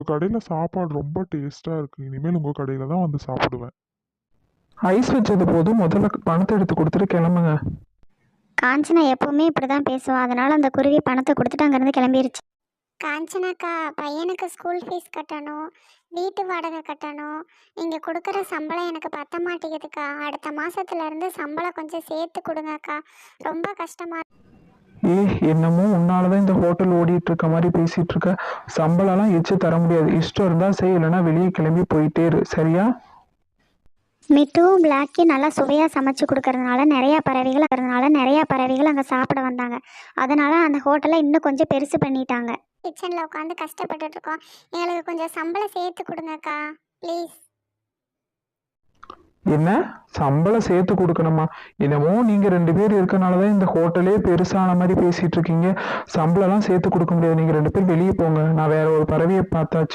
கடையில் சாப்பாடு ரொம்ப டேஸ்ட்டாக இருக்குது. இனிமேல் உங்கள் கடையில் தான் வந்து சாப்பிடுவேன். ஐஸ் வச்சது போதும், முதல்ல பணத்தை எடுத்து கொடுத்துட்டு கிளம்புங்க. காஞ்சனா எப்பவுமே இப்படி தான் பேசுவா. அதனால அந்த குருவி பணத்தை கொடுத்துட்டு அங்கேருந்து கிளம்பிருச்சு. காஞ்சனாக்கா, பையனுக்கு ஸ்கூல் ஃபீஸ் கட்டணும், வீட்டு வாடகை கட்டணும். நீங்கள் கொடுக்குற சம்பளம் எனக்கு பத்த மாட்டேங்குதுக்கா. அடுத்த மாதத்துலேருந்து சம்பளம் கொஞ்சம் சேர்த்து கொடுங்கக்கா. ரொம்ப கஷ்டமாக. என்னமோ உன்னாலதான் இந்த ஹோட்டல் ஓடிட்டு இருக்க மாதிரி பேசிட்டு இருக்க. சம்பளம்லாம் எச்சு தர முடியாது. இஷ்டம் இருந்தா செய், இல்லைன்னா வெளியே கிளம்பி போயிட்டே இரு, சரியா? மிட்டுவும் பிளாக்கி நல்லா சுவையாக சமைச்சு கொடுக்கறதுனால நிறையா பறவைகள் அங்கே சாப்பிட வந்தாங்க. அதனால் அந்த ஹோட்டலை இன்னும் கொஞ்சம் பெருசு பண்ணிட்டாங்க. கிச்சனில் உட்காந்து கஷ்டப்பட்டுட்டு இருக்கோம். எங்களுக்கு கொஞ்சம் சம்பளம் சேர்த்து கொடுங்கக்கா ப்ளீஸ். என்ன சம்பளம் சேர்த்து கொடுக்கணுமா? என்னமோ நீங்க 2 பேர் இருக்கனாலதான் இந்த ஹோட்டலே பெருசான மாதிரி பேசிட்டு இருக்கீங்க. சம்பளம்லாம் சேர்த்து கொடுக்க முடியாது. நீங்க 2 பேர் வெளியே போங்க. நான் வேற ஒரு பறவையை பார்த்தாச்சு.